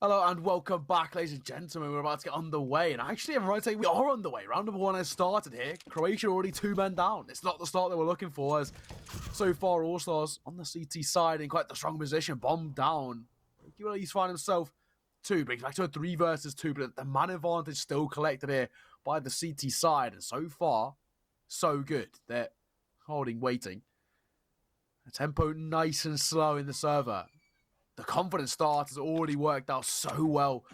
Hello and welcome back, ladies and gentlemen. We're about to get underway, and actually, I'm right to say we are underway. Round number 1 has started here. Croatia already 2 men down. It's not the start that we're looking for, as so far allStars on the CT side in quite the strong position. Bomb down. He's find himself 2, brings back to a 3 versus 2, but the man advantage still collected here by the CT side, and so far, so good. They're holding, waiting. A tempo nice and slow in the server. The confident start has already worked out so well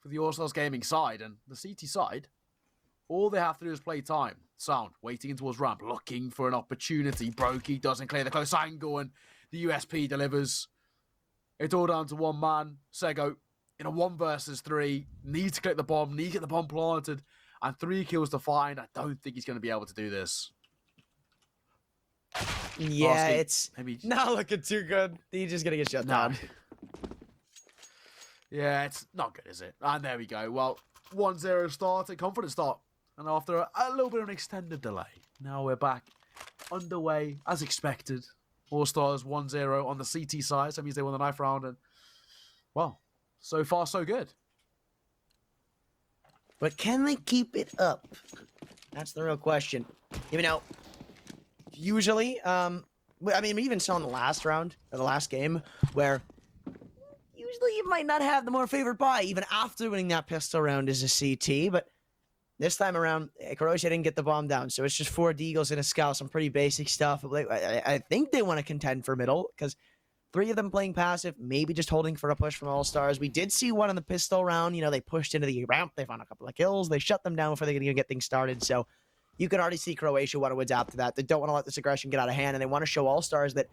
for the allStars gaming side, and the CT side, all they have to do is play time. Sound, waiting in towards ramp, looking for an opportunity. Brokey doesn't clear the close angle, and the USP delivers. It's all down to one man. Sego, in a 1 versus 3, needs to click the bomb, needs to get the bomb planted, and 3 kills to find. I don't think he's going to be able to do this. Yeah, it's maybe not looking too good. He's just going to get shut down. Yeah, it's not good, is it? And there we go. Well, 1-0 start, a confident start. And after a little bit of an extended delay, now we're back underway as expected. allStars 1-0 on the CT side. So that means they won the 9th round. And, well, so far so good. But can they keep it up? That's the real question. Even though, usually, I mean, we even saw in the last round, or the last game, where usually you might not have the more favored buy, even after winning that pistol round as a CT, but this time around, Croatia didn't get the bomb down, so it's just 4 deagles and a scout, some pretty basic stuff. I think they want to contend for middle, because 3 of them playing passive, maybe just holding for a push from allStars. We did see one in the pistol round. You know, they pushed into the ramp, they found a couple of kills, they shut them down before they could get things started, so you can already see Croatia want to adapt to that. They don't want to let this aggression get out of hand, and they want to show allStars that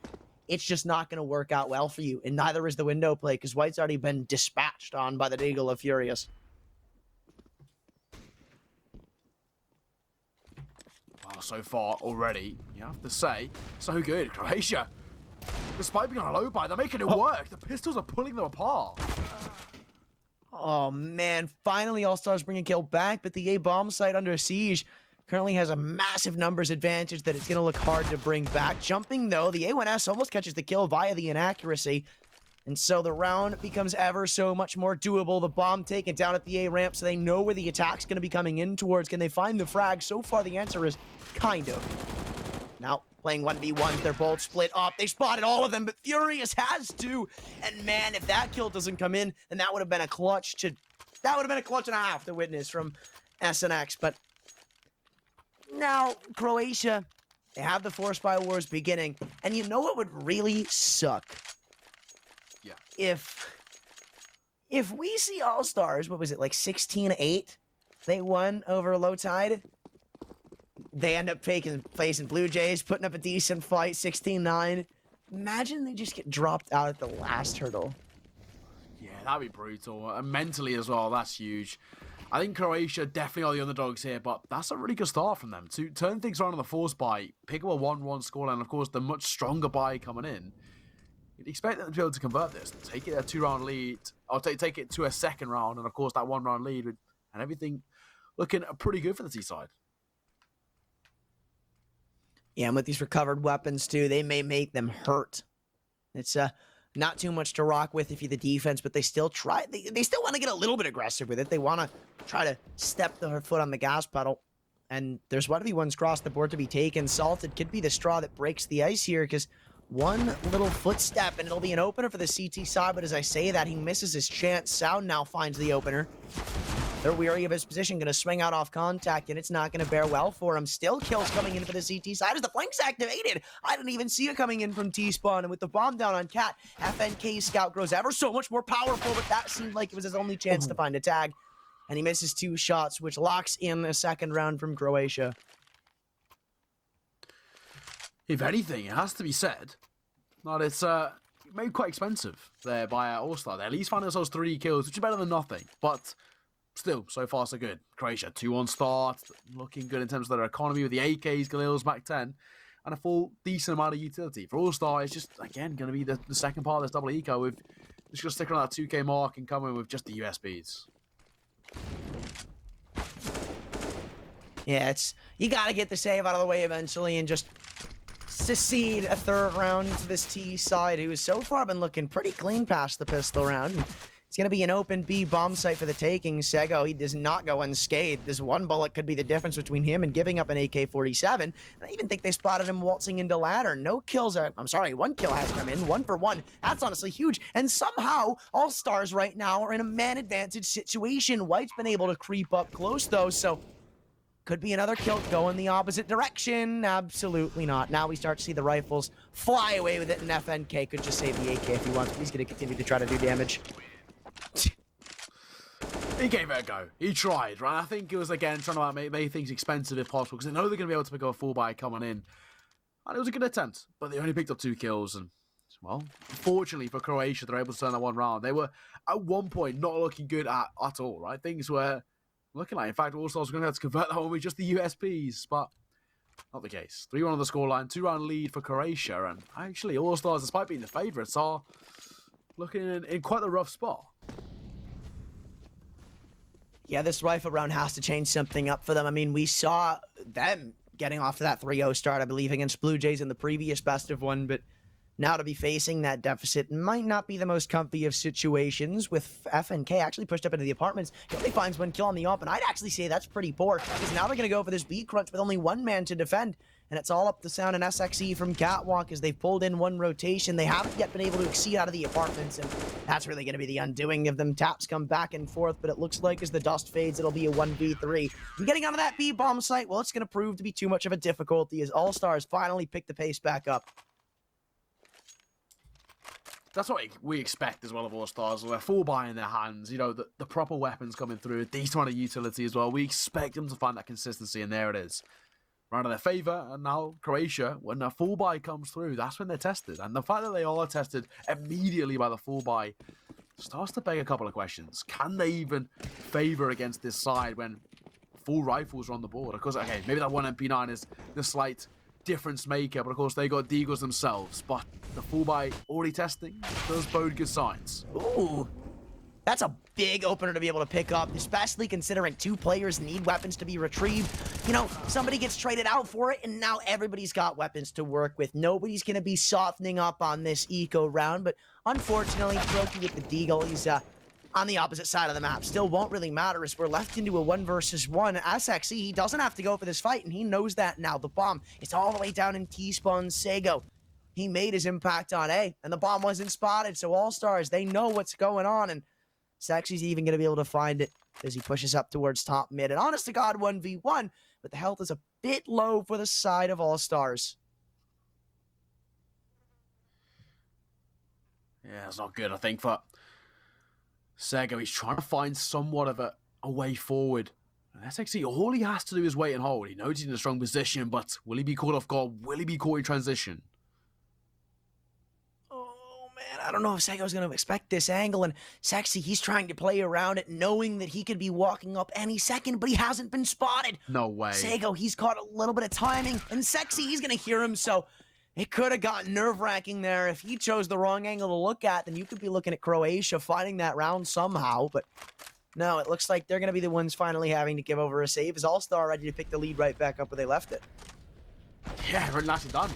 it's just not going to work out well for you, and neither is the window play, because White's already been dispatched on by the Deagle of Furious. Well, so far already, you have to say, so good. Croatia, despite being on a low buy, they're making it work. The pistols are pulling them apart. Oh, man. Finally, allStars bring a kill back, but the A bomb site under siege currently has a massive numbers advantage that it's going to look hard to bring back. Jumping, though, the A1S almost catches the kill via the inaccuracy. And so the round becomes ever so much more doable. The bomb taken down at the A ramp, so they know where the attack's going to be coming in towards. Can they find the frag? So far, the answer is kind of. Now, playing 1v1, they're both split up. They spotted all of them, but Furious has to. And man, if that kill doesn't come in, then that would have been a clutch to... That would have been a clutch and a half to witness from SNX. But now, Croatia, they have the Force Spy Wars beginning. And you know what would really suck? Yeah. If we see allStars, what was it, like 16-8? They won over Low Tide. They end up facing Blue Jays, putting up a decent fight, 16-9. Imagine they just get dropped out at the last hurdle. Yeah, that'd be brutal. And mentally as well, that's huge. I think Croatia definitely are the underdogs here, but that's a really good start from them. To turn things around on the Force buy, pick up a 1-1 scoreline, and of course, the much stronger buy coming in. You'd expect them to be able to convert this, take it a 2-round lead, or take it to a 2nd round, and of course, that 1-round lead, and everything looking pretty good for the T side. Yeah, and with these recovered weapons, too, they may make them hurt. It's not too much to rock with if you're the defense, but they still try. They still want to get a little bit aggressive with it. They want to try to step their foot on the gas pedal. And there's 1v1s across the board to be taken. Salted could be the straw that breaks the ice here, because one little footstep, and it'll be an opener for the CT side. But as I say that, he misses his chance. Sound now finds the opener. They're weary of his position, going to swing out off contact, and it's not going to bear well for him. Still kills coming in for the CT side as the flank's activated. I didn't even see it coming in from T-Spawn, and with the bomb down on Cat, FNK Scout grows ever so much more powerful, but that seemed like it was his only chance to find a tag, and he misses 2 shots, which locks in a 2nd round from Croatia. If anything, it has to be said that it's made quite expensive there by allStar. They at least found themselves 3 kills, which is better than nothing, but still, so far so good. Croatia, 2-1 start, looking good in terms of their economy with the AKs, Galils, Mac 10, and a full decent amount of utility. For allStar, it's just, again, going to be the second part of this double eco. With just going to stick around that 2k mark and come in with just the USBs. Yeah, you got to get the save out of the way eventually and just secede a 3rd round to this T side, who has so far been looking pretty clean past the pistol round. It's going to be an open B bomb site for the taking. Sego, he does not go unscathed. This one bullet could be the difference between him and giving up an AK-47. And I even think they spotted him waltzing into ladder. No kills are... I'm sorry, 1 kill has come in. 1 for 1. That's honestly huge. And somehow, allStars right now are in a man advantage situation. White's been able to creep up close, though, so... Could be another kill going the opposite direction. Absolutely not. Now we start to see the rifles fly away with it, and FNK could just save the AK if he wants. He's going to continue to try to do damage. He gave it a go. He tried, right? I think it was, again, trying to make things expensive if possible, because they know they're going to be able to pick up a full buy coming in. And it was a good attempt, but they only picked up 2 kills, and, well, fortunately for Croatia, they're able to turn that one round. They were, at one point, not looking good at all, right? Things were... looking like, in fact, allStars were going to have to convert that one with just the USPs, but not the case. 3-1 on the scoreline, 2-round lead for Croatia, and actually, allStars, despite being the favourites, are looking in quite a rough spot. Yeah, this rifle round has to change something up for them. I mean, we saw them getting off to that 3-0 start, I believe, against Blue Jays in the previous best of one, but now to be facing that deficit might not be the most comfy of situations, with FNK actually pushed up into the apartments. He only finds 1 kill on the op, and I'd actually say that's pretty poor, because now they're going to go for this B crunch with only 1 man to defend, and it's all up to Sound and SXE from Catwalk as they've pulled in 1 rotation. They haven't yet been able to exceed out of the apartments, and that's really going to be the undoing of them. Taps come back and forth, but it looks like as the dust fades, it'll be a 1v3. And getting onto that B bomb site, well, it's going to prove to be too much of a difficulty as allStars finally pick the pace back up. That's what we expect as well of allStars. They're full buy in their hands, you know, the proper weapons coming through, a decent amount of utility as well. We expect them to find that consistency, and there it is. Right in their favour, and now Croatia, when a full buy comes through, that's when they're tested. And the fact that they are tested immediately by the full buy starts to beg a couple of questions. Can they even favour against this side when full rifles are on the board? Of course, okay, maybe that 1 MP9 is the slight difference maker, but of course they got Deagles themselves. But the full buy already testing does bode good signs. Ooh, that's a big opener to be able to pick up, especially considering 2 players need weapons to be retrieved. You know, somebody gets traded out for it, and now everybody's got weapons to work with. Nobody's going to be softening up on this eco round, but unfortunately, Croatia with the Deagle, he's on the opposite side of the map. Still won't really matter as we're left into a 1 versus 1. SXE, he doesn't have to go for this fight, and he knows that now. The bomb is all the way down in T-spawn. Sego, he made his impact on A, and the bomb wasn't spotted, so allStars, they know what's going on, and Sexy's even going to be able to find it as he pushes up towards top mid. And honest to God, 1v1, but the health is a bit low for the side of allStars. Yeah, it's not good, I think, for Sego. He's trying to find somewhat of a way forward. And SXE, all he has to do is wait and hold. He knows he's in a strong position, but will he be caught off guard? Will he be caught in transition? I don't know if Sego's going to expect this angle, and Sexy, he's trying to play around it, knowing that he could be walking up any second, but he hasn't been spotted. No way. Sego, he's caught a little bit of timing, and Sexy, he's going to hear him, so it could have gotten nerve-wracking there. If he chose the wrong angle to look at, then you could be looking at Croatia finding that round somehow, but no, it looks like they're going to be the ones finally having to give over a save, as allStar ready to pick the lead right back up where they left it. Yeah, really nicely done.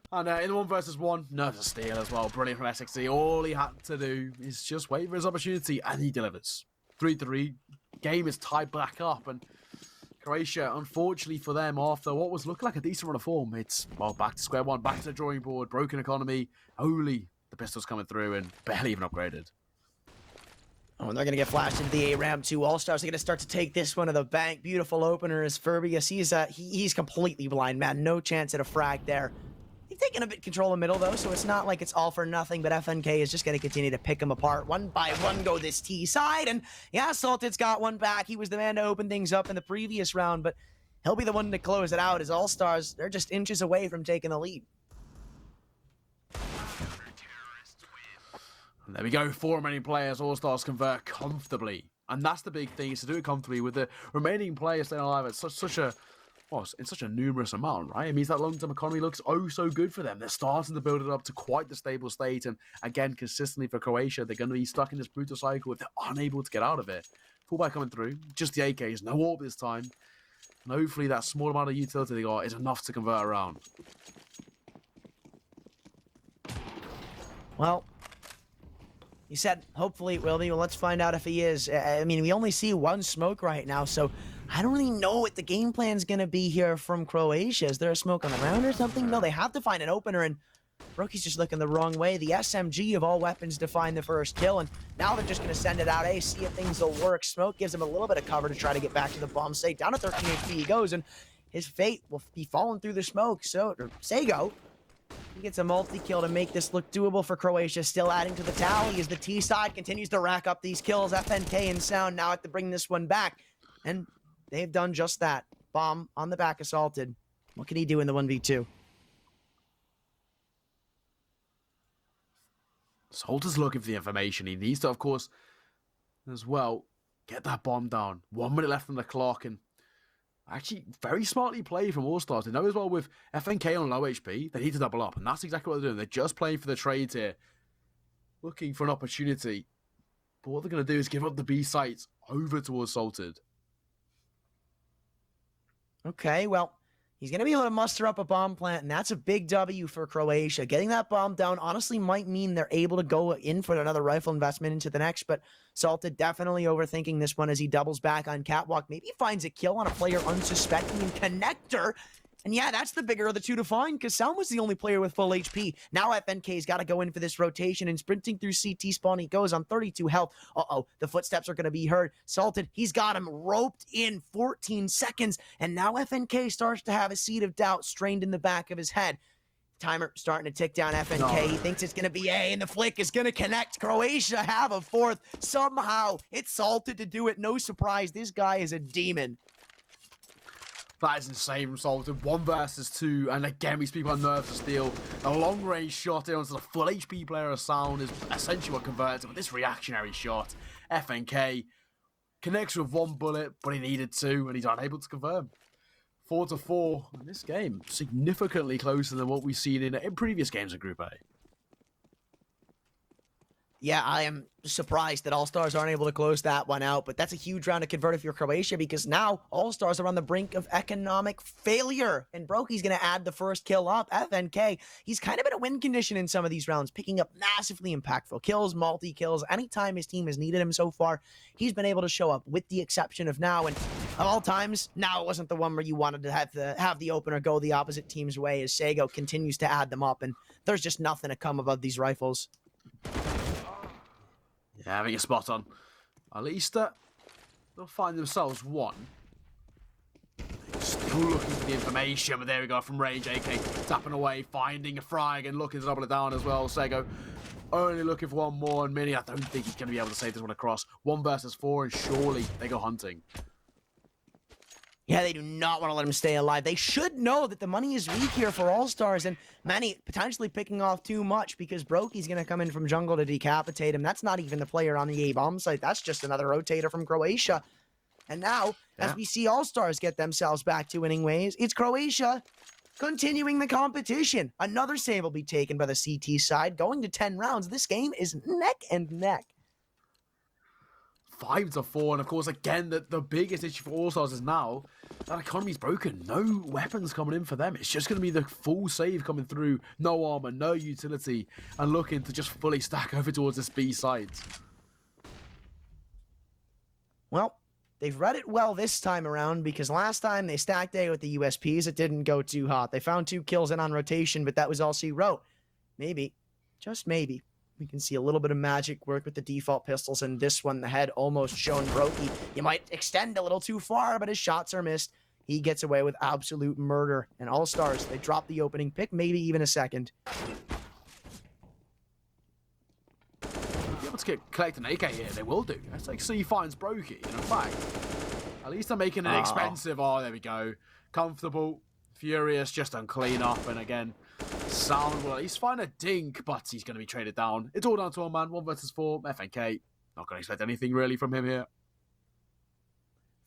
And in the 1 versus 1, nerves of steel as well. Brilliant from SXE. All he had to do is just wait for his opportunity, and he delivers. 3-3. Game is tied back up, and Croatia, unfortunately for them, after what was looking like a decent run of form, it's, well, back to square one, back to the drawing board, broken economy. Only the pistols coming through and barely even upgraded. Oh, and they're going to get flashed into the A-ramp too. allStars are going to start to take this one to the bank. Beautiful opener is Furbius. He's completely blind, man. No chance at a frag there. They've taken a bit control of middle, though, so it's not like it's all for nothing, but FNK is just going to continue to pick them apart. 1 by 1 go this T side, and yeah, Salted's got one back. He was the man to open things up in the previous round, but he'll be the one to close it out as allStars, they're just inches away from taking the lead. And there we go, 4 remaining players, allStars convert comfortably. And that's the big thing, is to do it comfortably with the remaining players staying alive at such a in such a numerous amount, right? It means that long-term economy looks oh so good for them. They're starting to build it up to quite the stable state, and again, consistently for Croatia, they're going to be stuck in this brutal cycle if they're unable to get out of it. Fullback coming through, just the AKs, no AWP this time, and hopefully that small amount of utility they got is enough to convert around. Well, You said hopefully it will be. Well, let's find out if he is. I mean, we only see one smoke right now, so I don't really know what the game plan's going to be here from Croatia. Is there a smoke on the round or something? No, they have to find an opener, and Broky's just looking the wrong way. The SMG of all weapons to find the first kill, and now they're just going to send it out. Hey, see if things will work. Smoke gives him a little bit of cover to try to get back to the bomb site. Down at 13 HP he goes, and his fate will be falling through the smoke. So, Sago, he gets a multi-kill to make this look doable for Croatia. Still adding to the tally as the T side continues to rack up these kills. FNK and Sound now have to bring this one back. And they've done just that. Bomb on the back assaulted. What can he do in the 1v2? Salter's looking for the information. He needs to, of course, as well, get that bomb down. 1 minute left on the clock, and actually very smartly played from allStars. They know as well with FNK on low HP, they need to double up, and that's exactly what they're doing. They're just playing for the trades here, looking for an opportunity. But what they're going to do is give up the B sites over towards Salted. Okay, well, he's going to be able to muster up a bomb plant, and that's a big W for Croatia. Getting that bomb down honestly might mean they're able to go in for another rifle investment into the next, but Salted definitely overthinking this one as he doubles back on Catwalk. Maybe he finds a kill on a player unsuspecting and Connector. And yeah, that's the bigger of the two to find, because Sound was the only player with full HP. Now FNK's got to go in for this rotation, and sprinting through CT spawn he goes on 32 health. Uh-oh, the footsteps are going to be heard. Salted, he's got him roped in 14 seconds, and now FNK starts to have a seed of doubt strained in the back of his head. Timer starting to tick down. FNK, No. He thinks it's going to be A, and the flick is going to connect. Croatia have a fourth. Somehow, it's Salted to do it. No surprise, this guy is a demon. That is insane from Salted. 1 versus 2, and again we speak about Nerves of Steel. A long-range shot in onto the full HP player of Sound is essentially what converts it, but this reactionary shot, FNK connects with 1 bullet, but he needed 2, and he's unable to confirm. 4-4 in this game, significantly closer than what we've seen in previous games of Group A. Yeah, I am surprised that allStars aren't able to close that one out, but that's a huge round to convert if you're Croatia, because now allStars are on the brink of economic failure, and Broky's going to add the first kill up. FNK, he's kind of in a win condition in some of these rounds, picking up massively impactful kills, multi-kills. Anytime his team has needed him so far, he's been able to show up, with the exception of now, and of all times, now it wasn't the one where you wanted to have the opener go the opposite team's way, as Sago continues to add them up, and there's just nothing to come above these rifles. Yeah, having a spot on. At least they'll find themselves one. Still looking for the information, but there we go from range. AK tapping away, finding a frag and looking to double it down as well. Sego only looking for 1 more, and Mini, I don't think he's going to be able to save this one across. 1 versus 4, and surely they go hunting. Yeah, they do not want to let him stay alive. They should know that the money is weak here for allStars, and Manny potentially picking off too much because Broky's going to come in from jungle to decapitate him. That's not even the player on the A-bomb site. That's just another rotator from Croatia. And now, as we see allStars get themselves back to winning ways, it's Croatia continuing the competition. Another save will be taken by the CT side, going to 10 rounds. This game is neck and neck. 5-4, and of course, again, the biggest issue for allStars is now that economy's broken. No weapons coming in for them. It's just going to be the full save coming through. No armor, no utility, and looking to just fully stack over towards this B side. Well, they've read it well this time around, because last time they stacked A with the USPs, it didn't go too hot. They found 2 kills in on rotation, but that was all she wrote. Maybe, just maybe, we can see a little bit of magic work with the default pistols, and this one, the head almost shown Brokey. You might extend a little too far, but his shots are missed. He gets away with absolute murder. And allStars, they drop the opening pick, maybe even a second. Be able to collect an AK here, they will do. SXC finds Brokey, and in fact, at least they're making it expensive. Oh, there we go. Comfortable, furious, just on clean up, and again, Sound will at least find a dink, but he's going to be traded down. It's all down to 1 man, 1 versus 4. FNK, not going to expect anything really from him here.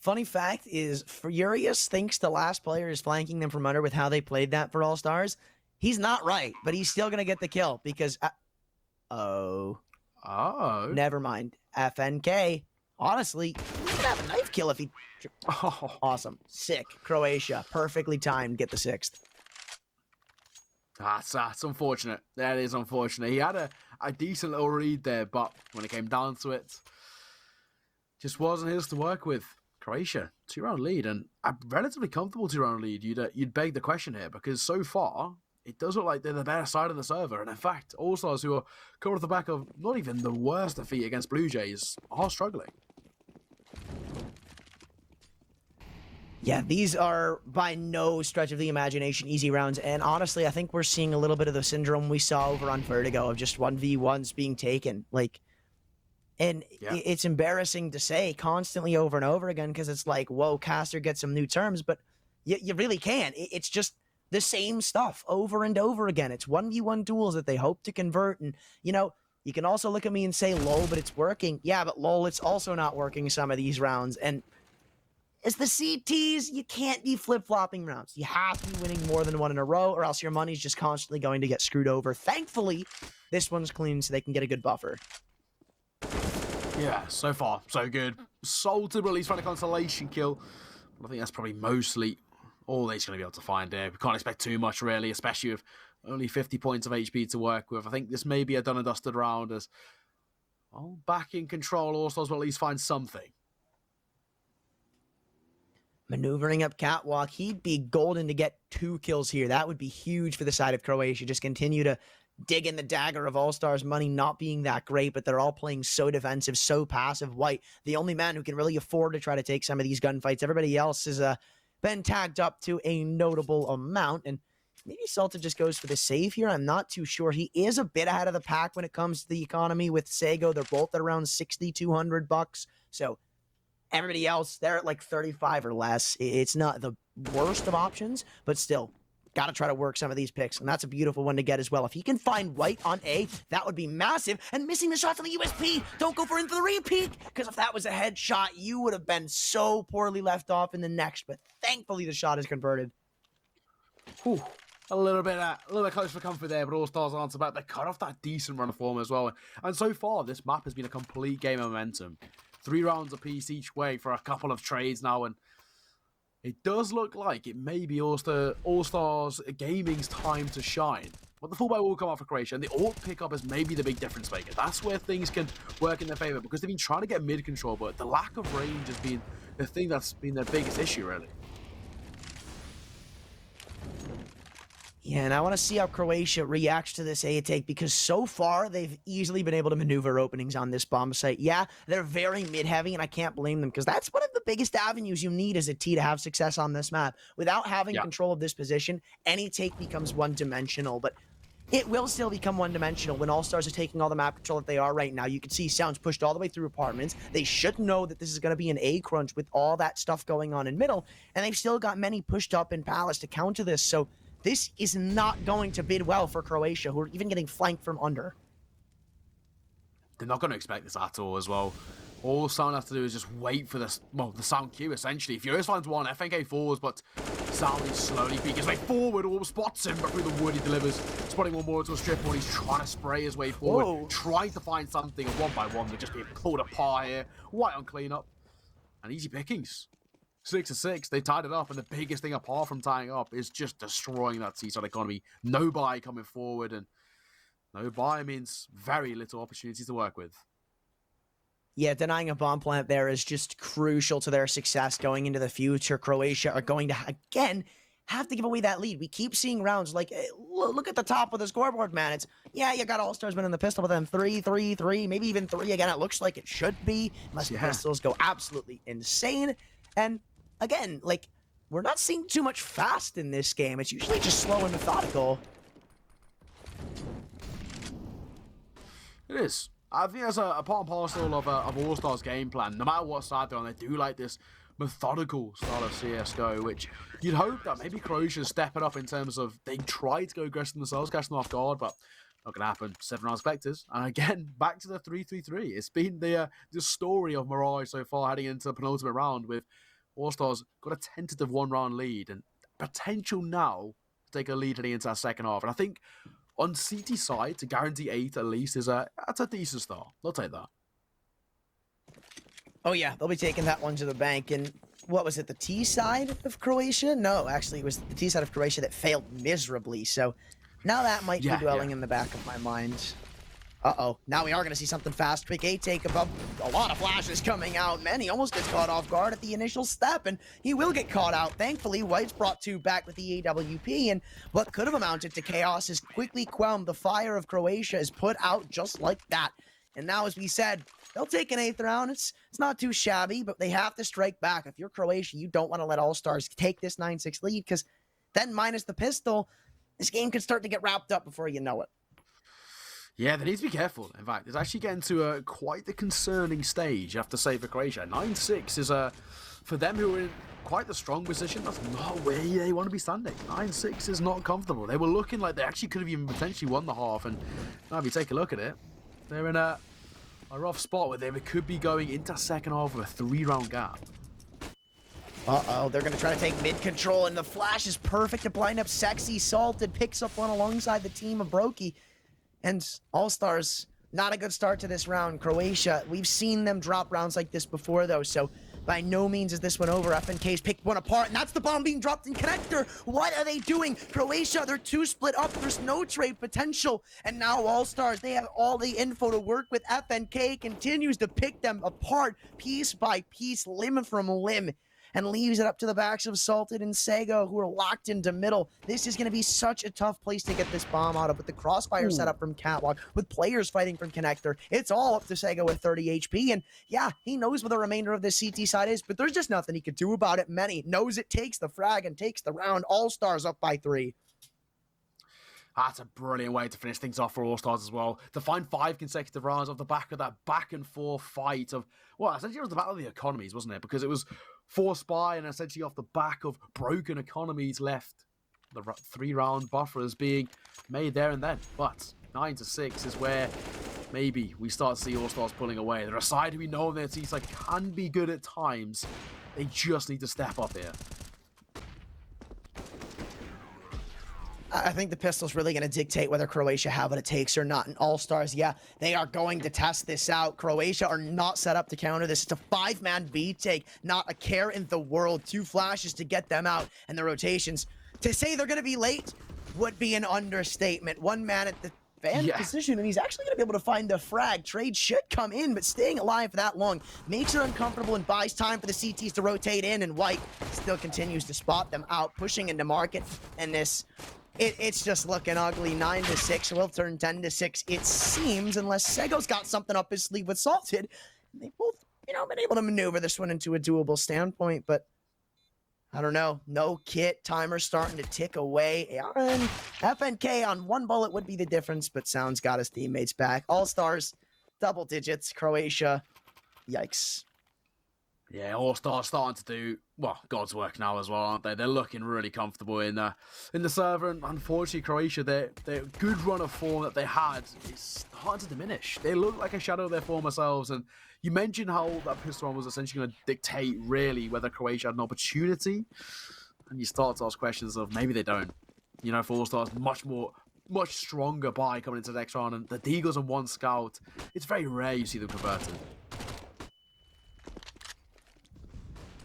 Funny fact is, Furious thinks the last player is flanking them from under with how they played that for allStars. He's not right, but he's still going to get the kill because... Oh. Never mind. FNK. Honestly, he could have a knife kill if he... Oh. Awesome. Sick. Croatia. Perfectly timed. Get the 6th. That's unfortunate. That is unfortunate. He had a decent little read there, but when it came down to it, just wasn't his to work with. Croatia, 2-round lead, and a relatively comfortable 2-round lead. You'd beg the question here, because so far, it does look like they're the better side of the server. And in fact, allStars, who are coming off the back of not even the worst defeat against Blue Jays, are struggling. Yeah, these are by no stretch of the imagination easy rounds, and honestly, I think we're seeing a little bit of the syndrome we saw over on Vertigo of just 1v1s being taken. And it's embarrassing to say constantly over and over again, because it's like, whoa, Caster gets some new terms, but you really can. It's just the same stuff over and over again. It's 1v1 duels that they hope to convert, and, you know, you can also look at me and say, lol, but it's working. Yeah, but lol, it's also not working some of these rounds, and it's the CTs, you can't be flip-flopping rounds. You have to be winning more than one in a row, or else your money's just constantly going to get screwed over. Thankfully, this one's clean, so they can get a good buffer. Yeah, so far, so good. Salted, but at least find a consolation kill. But I think that's probably mostly all he's going to be able to find there. We can't expect too much, really, especially with only 50 points of HP to work with. I think this may be a done and dusted round as, well, back in control, allStars will at least find something. Maneuvering up Catwalk, he'd be golden to get 2 kills here. That would be huge for the side of Croatia. Just continue to dig in the dagger of allStars' money not being that great, but they're all playing so defensive, so passive. White, the only man who can really afford to try to take some of these gunfights. Everybody else has been tagged up to a notable amount, and maybe Salted just goes for the save here. I'm not too sure. He is a bit ahead of the pack when it comes to the economy with Sago. They're both at around $6,200, so everybody else, they're at like 35 or less. It's not the worst of options, but still, got to try to work some of these picks, and that's a beautiful one to get as well. If he can find White on A, that would be massive, and missing the shots on the USP. Don't go for into the repeat, because if that was a headshot, you would have been so poorly left off in the next, but thankfully the shot is converted. Whew. A little bit close for comfort there, but allStars aren't about. They cut off that decent run of form as well. And so far, this map has been a complete game of momentum. 3 rounds apiece each way for a couple of trades now, and it does look like it may be allStars Gaming's time to shine. But the fullback will come out for Croatia, and the ult pickup is maybe the big difference maker. That's where things can work in their favor, because they've been trying to get mid control, but the lack of range has been the thing that's been their biggest issue, really. Yeah, and I want to see how Croatia reacts to this A take, because so far they've easily been able to maneuver openings on this bomb site. Yeah, they're very mid-heavy, and I can't blame them, because that's one of the biggest avenues you need as a T to have success on this map. Without having control of this position, any take becomes one-dimensional, but it will still become one-dimensional when allStars are taking all the map control that they are right now. You can see Sounds pushed all the way through apartments. They should know that this is going to be an A crunch with all that stuff going on in middle, and they've still got many pushed up in Palace to counter this, so this is not going to bid well for Croatia, who are even getting flanked from under. They're not going to expect this at all as well. All Sound has to do is just wait for this, well, the Sound queue, essentially. Furious finds one, FNK falls, but Sound is slowly peeking his way forward. All spots him, but through the wood he delivers. Spotting one more to a strip when he's trying to spray his way forward. Whoa. Trying to find something, and one by one they're just being pulled apart here. White on cleanup. And easy pickings. 6-6, they tied it up, and the biggest thing apart from tying up is just destroying that seaside economy. No buy coming forward, and no buy means very little opportunities to work with. Yeah, denying a bomb plant there is just crucial to their success going into the future. Croatia are going to, again, have to give away that lead. We keep seeing rounds like, look at the top of the scoreboard, man. It's, yeah, you got allStars winning the pistol, but then 3-3-3, maybe even 3 again. It looks like it should be, unless the pistols go absolutely insane. And again, like, we're not seeing too much fast in this game. It's usually just slow and methodical. It is. I think that's a part and parcel of allStars game plan. No matter what side they're on, they do like this methodical style of CSGO, which you'd hope that maybe Croatia step it up in terms of they try to go aggressive themselves, catch them off guard, but not going to happen. 7-round Spectres. And again, back to the 3-3-3. It's been the story of Mirage so far heading into the penultimate round, with allStars got a tentative 1-round lead and potential now to take a lead heading into that second half. And I think on CT side, to guarantee 8 at least, that's a decent start. They'll take that. Oh yeah, they'll be taking that one to the bank. And what was it, the T side of Croatia? No, actually, it was the T side of Croatia that failed miserably. So Now that might Yeah, be dwelling in the back of my mind. Uh-oh. Now we are going to see something fast. Quick A take above. A lot of flashes coming out. Man, he almost gets caught off guard at the initial step, and he will get caught out. Thankfully, White's brought 2 back with the AWP, and what could have amounted to chaos is quickly quelmed. The fire of Croatia is put out just like that. And now, as we said, they'll take an 8th round. It's not too shabby, but they have to strike back. If you're Croatia, you don't want to let allStars take this 9-6 lead, because then minus the pistol, this game could start to get wrapped up before you know it. Yeah, they need to be careful. In fact, it's actually getting to quite the concerning stage, you have to say, for Croatia. 9-6 is, for them who are in quite the strong position, that's not where they want to be standing. 9-6 is not comfortable. They were looking like they actually could have even potentially won the half, and now if you take a look at it, they're in a rough spot where they could be going into second half with a 3-round gap. Uh-oh, they're going to try to take mid-control, and the flash is perfect to blind up Sexy. Salted picks up one alongside the team of Brokey. And allStars, not a good start to this round. Croatia, we've seen them drop rounds like this before, though, so by no means is this one over. FNK's picked one apart, and that's the bomb being dropped in connector. What are they doing? Croatia, they're 2 split up. There's no trade potential. And now allStars, they have all the info to work with. FNK continues to pick them apart piece by piece, limb from limb, and leaves it up to the backs of Salted and Sego, who are locked into middle. This is going to be such a tough place to get this bomb out of, with the crossfire set up from Catwalk, with players fighting from Connector. It's all up to Sego with 30 HP, and yeah, he knows what the remainder of this CT side is, but there's just nothing he could do about it. Many knows it takes the frag and takes the round. allStars up by 3. That's a brilliant way to finish things off for allStars as well. To find 5 consecutive rounds off the back of that back and forth fight of, well, essentially it was the battle of the economies, wasn't it? Because it was 4 spy and essentially off the back of broken economies left. The 3-round buffers being made there and then. But 9-6 is where maybe we start to see allStars pulling away. They're a side who we know their team side can be good at times. They just need to step up here. I think the pistol's really going to dictate whether Croatia have what it takes or not. And allStars, yeah, they are going to test this out. Croatia are not set up to counter this. It's a 5-man B take, not a care in the world. 2 flashes to get them out, and the rotations. To say they're going to be late would be an understatement. 1 man at the fan position, and he's actually going to be able to find the frag. Trade should come in, but staying alive for that long makes it uncomfortable and buys time for the CTs to rotate in, and White still continues to spot them out, pushing into market, and this... It's just looking ugly. 9-6 will turn 10-6, it seems, unless Sego's got something up his sleeve with Salted. They both, been able to maneuver this one into a doable standpoint, but I don't know. No kit. Timer's starting to tick away. And FNK on 1 bullet would be the difference, but Sound's got his teammates back. allStars, double digits. Croatia, yikes. Yeah, allStars starting to do, well, God's work now as well, aren't they? They're looking really comfortable in the server, and unfortunately, Croatia, their good run of form that they had is starting to diminish. They look like a shadow of their former selves, and you mentioned how that pistol run was essentially going to dictate, really, whether Croatia had an opportunity, and you start to ask questions of maybe they don't. For allStars, much stronger buy coming into the next round, and the Deagles and 1 scout, it's very rare you see them converted.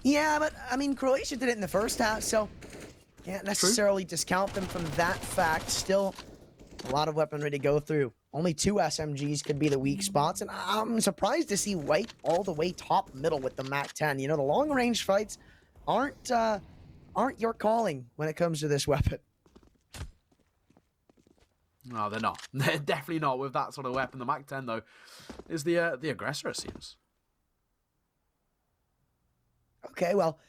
Yeah, but, Croatia did it in the first half, so can't necessarily discount them from that fact. Still, a lot of weaponry to go through. Only 2 SMGs could be the weak spots, and I'm surprised to see White all the way top middle with the MAC-10. The long-range fights aren't your calling when it comes to this weapon. No, they're not. They're definitely not with that sort of weapon. The MAC-10, though, is the aggressor, it seems. Okay, well,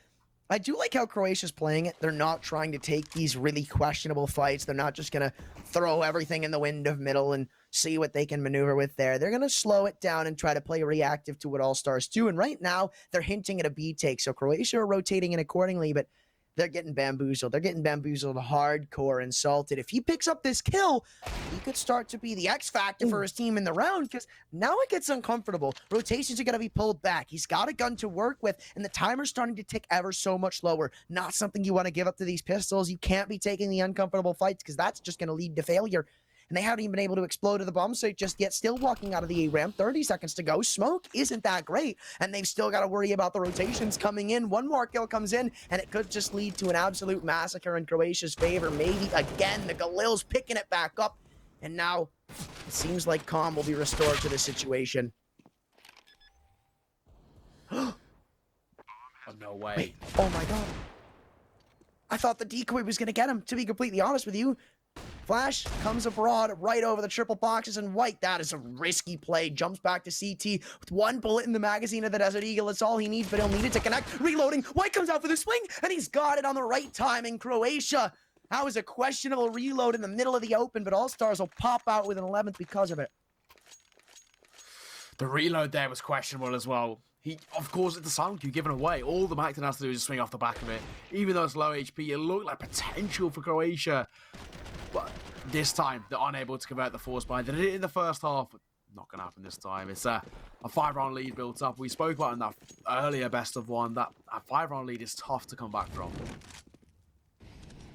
I do like how Croatia's playing it. They're not trying to take these really questionable fights. They're not just going to throw everything in the wind of middle and see what they can maneuver with there. They're going to slow it down and try to play reactive to what allStars do. And right now, they're hinting at a B take. So Croatia are rotating in accordingly, but they're getting bamboozled. They're getting bamboozled hardcore and Salted. If he picks up this kill, he could start to be the X factor for his team in the round, because now it gets uncomfortable. Rotations are going to be pulled back. He's got a gun to work with, and the timer's starting to tick ever so much lower. Not something you want to give up to these pistols. You can't be taking the uncomfortable fights, because that's just going to lead to failure. and they haven't even been able to explode to the bomb site just yet. Still walking out of the A ramp, 30 seconds to go. Smoke isn't that great, and they've still got to worry about the rotations coming in. One more kill comes in, and it could just lead to an absolute massacre in Croatia's favor. Maybe again, the Galil's picking it back up, and now it seems like calm will be restored to the situation. Oh, no way. Wait, oh my god. I thought the decoy was going to get him, to be completely honest with you. Flash comes abroad right over the triple boxes, and White, that is a risky play. Jumps back to CT with one bullet in the magazine of the Desert Eagle. It's all he needs, but he'll need it to connect. Reloading. White comes out for the swing, and he's got it on the right timing. Croatia. That was a questionable reload in the middle of the open, but allStars will pop out with an 11th because of it. The reload there was questionable as well. He, of course, it's the sound cue given away. All the Macton has to do is just swing off the back of it. Even though it's low HP, it looked like potential for Croatia. But this time, they're unable to convert the force bind. They did it in the first half. Not going to happen this time. It's a 5-round lead built up. We spoke about in that earlier best of one. That a 5-round lead is tough to come back from.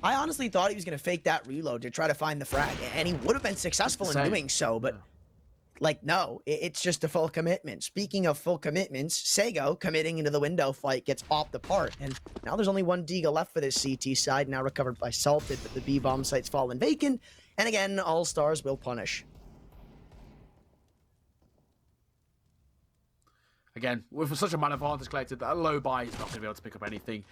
I honestly thought he was going to fake that reload to try to find the frag, and he would have been successful in doing so, but... Like, no, it's just a full commitment. Speaking of full commitments, Sego committing into the window fight gets popped apart. And now there's only one Deagle left for this CT side, now recovered by Salted, but the B-bomb site's fallen vacant. And again, allStars will punish. Again, with such a man advantage collected, that low buy is not going to be able to pick up anything.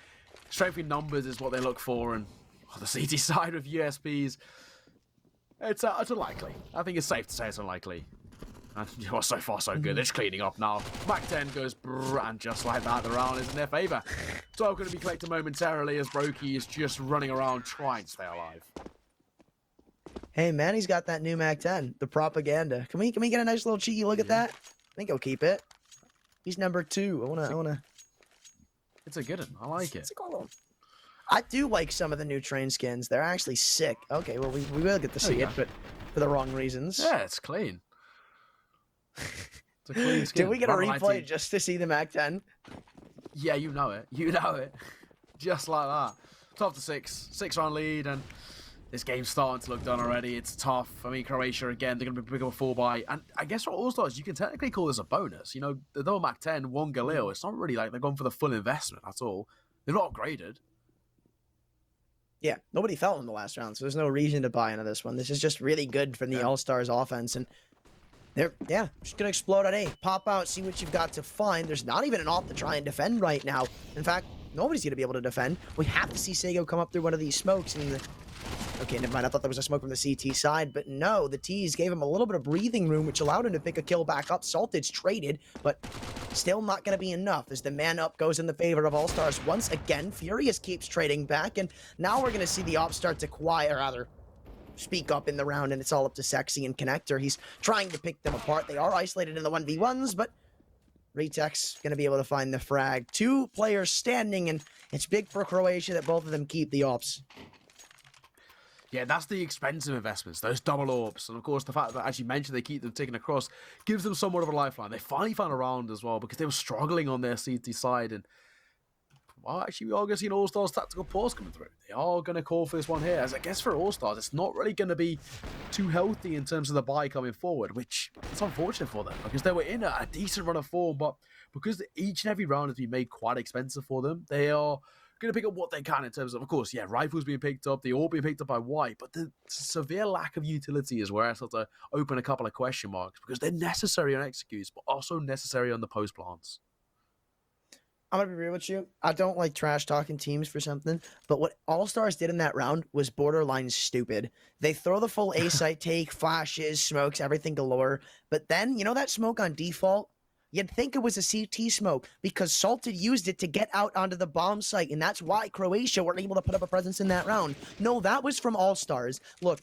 Strength in numbers is what they look for, and on the CT side with USPs, it's unlikely. I think it's safe to say it's unlikely. And well, so far so good. It's cleaning up now. Mac 10 goes brrr, and just like that, the round is in their favour. 12 going to be collected momentarily as Brokey is just running around trying to stay alive. Hey man, he's got that new Mac 10, the propaganda. Can we get a nice little cheeky look at that? I think he'll keep it. He's number 2. I wanna. It's a good one. I like it. It's a cool one. I do like some of the new train skins. They're actually sick. Okay, well we will get to see it, but for the wrong reasons. Yeah, it's clean. It's a clean skin. Did we get a replay just to see the Mac 10? Yeah, you know it. You know it. Just like that. 12 to 6. 6-round lead, and this game's starting to look done already. It's tough. I mean, Croatia, again, they're going to be picking up a 4-buy. And I guess for allStars, you can technically call this a bonus. You know, the double Mac 10, 1 Galil. It's not really like they're going for the full investment at all. They're not upgraded. Yeah, nobody fell in the last round, so there's no reason to buy into this one. This is just really good from the allStars offense, and they're, just going to explode at A. Pop out, see what you've got to find. There's not even an op to try and defend right now. In fact, nobody's going to be able to defend. We have to see Sego come up through one of these smokes, and okay, never mind. I thought there was a smoke from the CT side, but no, the T's gave him a little bit of breathing room, which allowed him to pick a kill back up. Salted's traded, but still not going to be enough as the man up goes in the favor of allStars once again. Furious keeps trading back, and now we're going to see the op start to quiet, or rather, speak up in the round, and it's all up to Sexy and Connector. He's trying to pick them apart. They are isolated in the 1v1s, but Retek's going to be able to find the frag. 2 players standing, and it's big for Croatia that both of them keep the ops. Yeah, that's the expensive investments, those double orbs. And of course, the fact that, as you mentioned, they keep them taken across gives them somewhat of a lifeline. They finally found a round as well because they were struggling on their CT side. And, well, actually, we are going to see an allStars tactical pause coming through. They are going to call for this one here. As I guess for allStars, it's not really going to be too healthy in terms of the buy coming forward, which is unfortunate for them because they were in a decent run of form. But because each and every round has been made quite expensive for them, they are going to pick up what they can in terms of course, rifles being picked up, they all being picked up by White, but the severe lack of utility is where I start to open a couple of question marks because they're necessary on executes, but also necessary on the post plants. I'm going to be real with you. I don't like trash talking teams for something, but what allStars did in that round was borderline stupid. They throw the full A site take, flashes, smokes, everything galore, but then, you know that smoke on default? You'd think it was a CT smoke because Salted used it to get out onto the bomb site, and that's why Croatia weren't able to put up a presence in that round. No, that was from allStars. Look,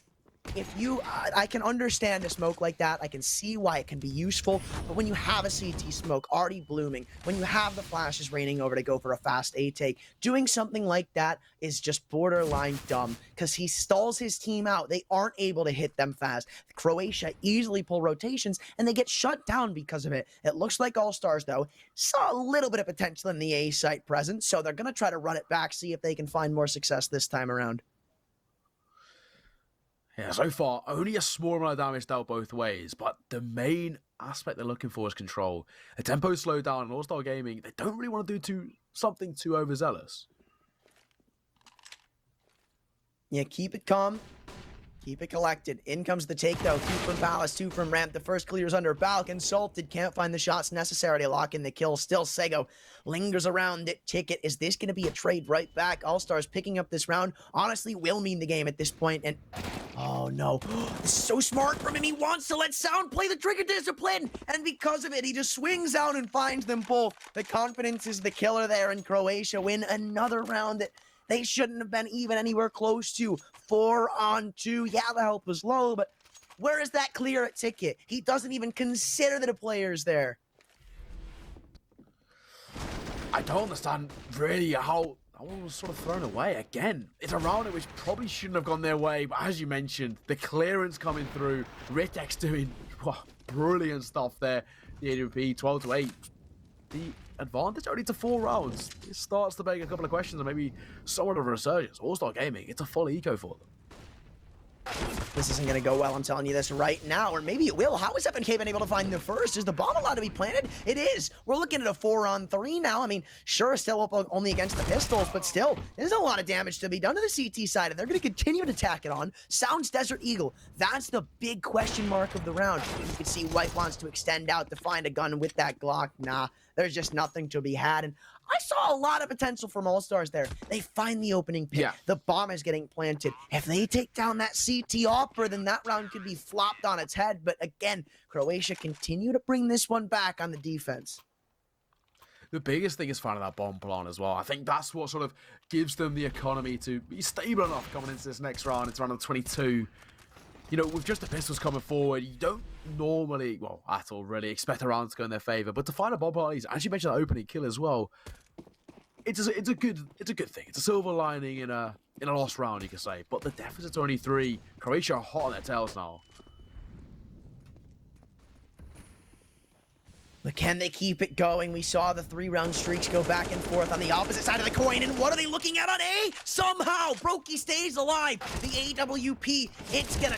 if you, I can understand a smoke like that. I can see why it can be useful. But when you have a CT smoke already blooming, when you have the flashes raining over to go for a fast A take, doing something like that is just borderline dumb because he stalls his team out. They aren't able to hit them fast. Croatia easily pull rotations and they get shut down because of it. It looks like allStars, though, saw a little bit of potential in the A site presence, so they're going to try to run it back, see if they can find more success this time around. Yeah, so far, only a small amount of damage dealt both ways, but the main aspect they're looking for is control. The tempo slowed down in All-Star Gaming. They don't really want to do something too overzealous. Yeah, keep it calm. Keep it collected. In comes the take, though. 2 from Palace, 2 from Ramp. The first clears under Balk. Salted can't find the shots necessary to lock in the kill. Still, Sego lingers around it. Ticket. Is this going to be a trade right back? All-Stars picking up this round. Honestly, will mean the game at this point. And oh, no. This is so smart from him. He wants to let Sound play the trigger discipline. And because of it, he just swings out and finds them both. The confidence is the killer there, and Croatia win another round that they shouldn't have been even anywhere close to. 4-on-2. Yeah, the help was low, but where is that clear at Ticket? He doesn't even consider that a player's there. I don't understand really how that one was sort of thrown away. Again, it's a round which probably shouldn't have gone their way, but as you mentioned, the clearance coming through, Ritex doing brilliant stuff there. The AWP 12-8. The advantage only to 4 rounds. This starts to beg a couple of questions and maybe somewhat of a resurgence. All-Star Gaming, it's a full eco for them. This isn't going to go well, I'm telling you this right now. Or maybe it will. How is FNK been able to find the first? Is the bomb allowed to be planted? It is. We're looking at a 4-on-3 now. I mean, sure, still up only against the pistols, but still, there's a lot of damage to be done to the CT side, and they're going to continue to tack it on. Sounds Desert Eagle. That's the big question mark of the round. You can see White wants to extend out to find a gun with that Glock. Nah, there's just nothing to be had. And I saw a lot of potential from All-Stars there. They find the opening pit. Yeah. The bomb is getting planted. If they take down that CT offer, then that round could be flopped on its head. But again, Croatia continue to bring this one back on the defense. The biggest thing is finding that bomb plan as well. I think that's what sort of gives them the economy to be stable enough coming into this next round. It's round of 22. You know, with just the pistols coming forward, you don't normally, well, at all really, expect a round to go in their favor. But to find a bomb party, as you mentioned, that opening kill as well, it's a good thing. It's a silver lining in a lost round, you could say. But the deficit's only 3. Croatia are hot on their tails now. But can they keep it going? We saw the 3-round streaks go back and forth on the opposite side of the coin. And what are they looking at on A? Somehow, Brokey stays alive. The AWP, it's gonna...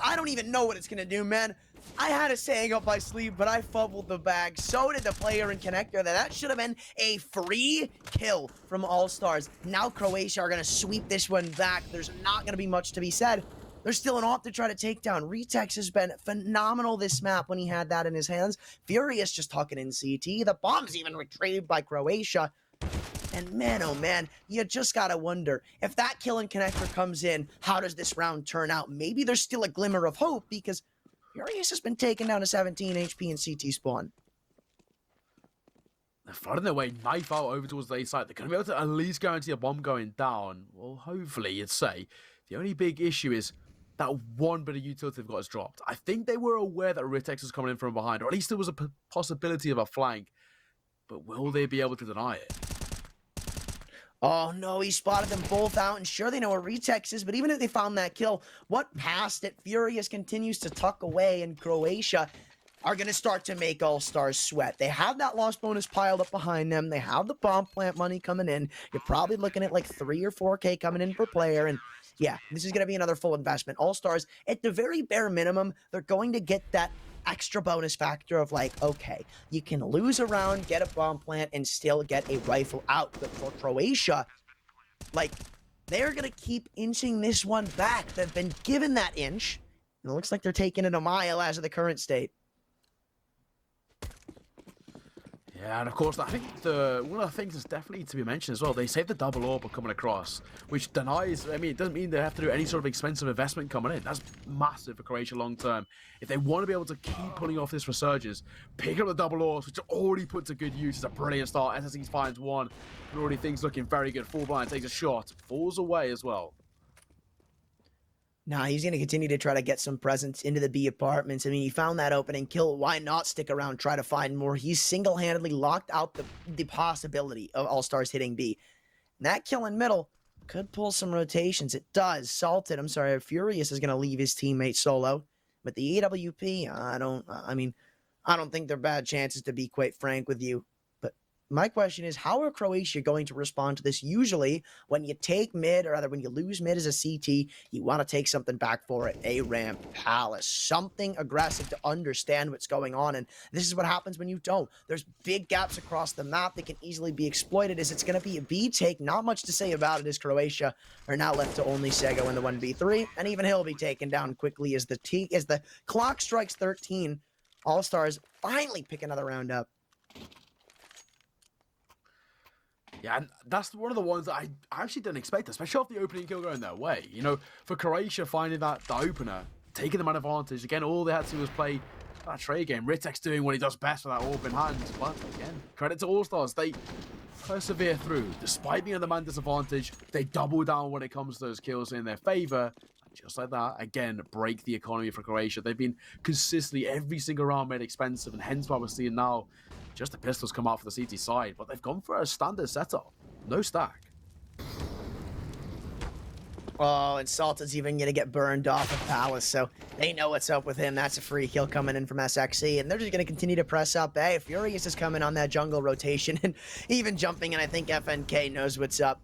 I don't even know what it's gonna do, man. I had a saying up my sleeve, but I fumbled the bag. So did the player in connector. That should have been a free kill from All-Stars. Now Croatia are gonna sweep this one back. There's not gonna be much to be said. There's still an op to try to take down. Ritex has been phenomenal this map when he had that in his hands. Furious just tucking in CT. The bomb's even retrieved by Croatia. And man, oh man, you just gotta wonder, if that kill in connector comes in, how does this round turn out? Maybe there's still a glimmer of hope, because Furious has been taken down to 17 HP in CT spawn. They're flooding their way knife out over towards the A side. They're going to be able to at least guarantee a bomb going down. Well, hopefully, you'd say. The only big issue is that one bit of utility they've got is dropped. I think they were aware that Ritex was coming in from behind, or at least there was a possibility of a flank. But will they be able to deny it? Oh no, he spotted them both out, and sure they know where Ritex is, but even if they found that kill, what passed it? Furious continues to tuck away, and Croatia are going to start to make All-Stars sweat. They have that loss bonus piled up behind them. They have the bomb plant money coming in. You're probably looking at like 3 or 4K coming in per player, and yeah, this is going to be another full investment. All-Stars, at the very bare minimum, they're going to get that extra bonus factor of like, okay, you can lose a round, get a bomb plant, and still get a rifle out. But for Croatia, like, they're going to keep inching this one back. They've been given that inch, and it looks like they're taking it a mile as of the current state. Yeah, and of course, I think one of the things that's definitely to be mentioned as well, they saved the double orb coming across, which denies, I mean, it doesn't mean they have to do any sort of expensive investment coming in. That's massive for Croatia long term. If they want to be able to keep pulling off this resurgence, pick up the double orbs, which are already put to good use. It's a brilliant start. SSE finds one, and already things looking very good. Full blind takes a shot, falls away as well. Nah, he's going to continue to try to get some presence into the B apartments. I mean, he found that opening kill. Why not stick around, try to find more? He's single-handedly locked out the possibility of All-Stars hitting B. And that kill in middle could pull some rotations. It does. Furious is going to leave his teammate solo. But the AWP, I don't think they're bad chances, to be quite frank with you. But my question is, how are Croatia going to respond to this? Usually, when you take mid, or rather when you lose mid as a CT, you want to take something back for it. A ramp, Palace, something aggressive to understand what's going on. And this is what happens when you don't. There's big gaps across the map that can easily be exploited. As it's going to be a B take. Not much to say about it, as Croatia are now left to only Sego in the 1v3, and even he'll be taken down quickly as the clock strikes 13. allStars finally pick another round up. Yeah, and that's one of the ones that I actually didn't expect, especially off the opening kill going their way. You know, for Croatia finding the opener, taking them an advantage. Again, all they had to do was play that trade game. Ritex doing what he does best with that orb in hand. But again, credit to allStars. They persevere through. Despite being at the man disadvantage, they double down when it comes to those kills in their favor. Just like that, again, break the economy for Croatia. They've been consistently every single round made expensive, and hence why we're seeing now just the pistols come out for the CT side. But they've gone for a standard setup. No stack. Oh, and Salta's even going to get burned off of Palace, so they know what's up with him. That's a free kill coming in from SXE, and they're just going to continue to press up. Hey, Furious is coming on that jungle rotation, and even jumping, and I think FNK knows what's up.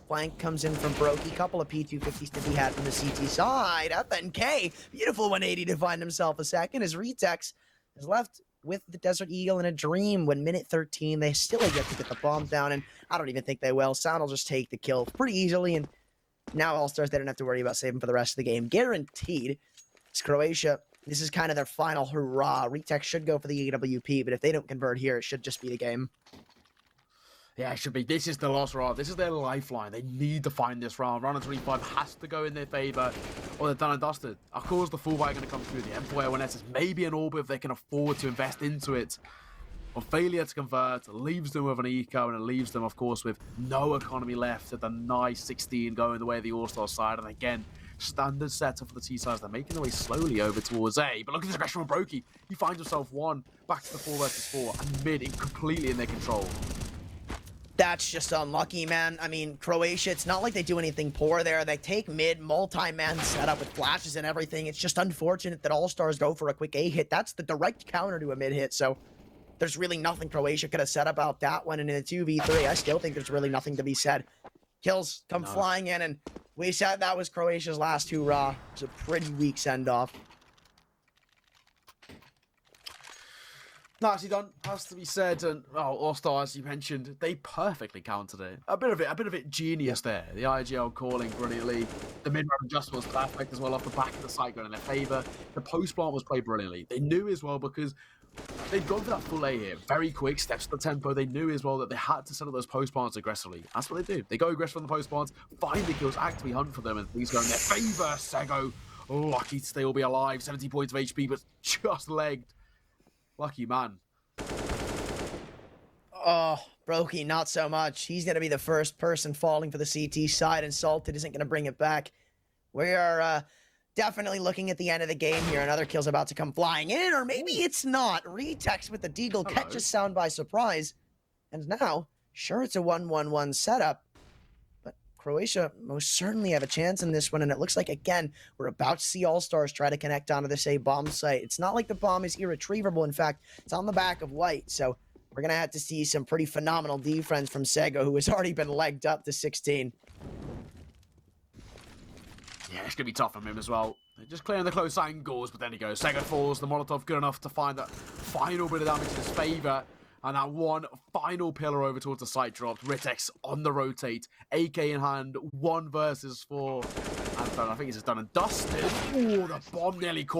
Flank comes in from Brokey. Couple of P250s to be had from the CT side. FNK, beautiful 180 to find himself a second, as Retex is left with the Desert Eagle in a dream. When minute 13, they still get to get the bomb down, and I don't even think they will. Sound will just take the kill pretty easily, and now allStars, they don't have to worry about saving for the rest of the game. Guaranteed. It's Croatia. This is kind of their final hurrah. Retex should go for the AWP, but if they don't convert here, it should just be the game. Yeah, it should be. This is the last round. This is their lifeline. They need to find this round. Round of 25 has to go in their favor, or they're done and dusted. Of course, the fullback are going to come through. The Empire when it's maybe an orb if they can afford to invest into it. Or failure to convert leaves them with an eco, and it leaves them, of course, with no economy left at the nice 16 going the way of the allStars side. And again, standard setup for the T-sides. They're making their way slowly over towards A. But look at this aggression from Brokey. He finds himself one, back to the 4 versus 4, and mid completely in their control. That's just unlucky, man. I mean, Croatia, it's not like they do anything poor there. They take mid, multi-man setup with flashes and everything. It's just unfortunate that allStars go for a quick A hit. That's the direct counter to a mid hit, so there's really nothing Croatia could have said about that one. And in a 2v3, I still think there's really nothing to be said. Kills come flying in, and we said that was Croatia's last hurrah. It was a pretty weak send-off. Nicely done, has to be said. And allStars, you mentioned, they perfectly countered it. A bit of it genius there. The IGL calling brilliantly. The mid-round adjustment was perfect as well off the back of the site going in their favor. The post-plant was played brilliantly. They knew as well, because they'd gone for that full A here. Very quick steps to the tempo. They knew as well that they had to set up those post-plants aggressively. That's what they do. They go aggressive on the post-plants, find the kills, actively hunt for them, and things go in their favor. Sego, lucky to still be alive. 70 points of HP, but just legged. Lucky man. Oh, Brokey, not so much. He's going to be the first person falling for the CT side, and Salted isn't going to bring it back. We are definitely looking at the end of the game here. Another kill's about to come flying in, or maybe it's not. Retex with the Deagle catches Sound by surprise. And now, sure, it's a 1-1-1 setup, but Croatia most certainly have a chance in this one, and it looks like, again, we're about to see allStars try to connect onto this A bomb site. It's not like the bomb is irretrievable. In fact, it's on the back of White, so we're going to have to see some pretty phenomenal defense from Sego, who has already been legged up to 16. Yeah, it's going to be tough on him as well. Just clearing the close angles, but then he goes. Sego falls, the Molotov good enough to find that final bit of damage in his favor. And that one final pillar over towards the site dropped. Ritex on the rotate. AK in hand. 1 versus 4. And I think it's just done and dusted. Oh, the bomb nearly caught.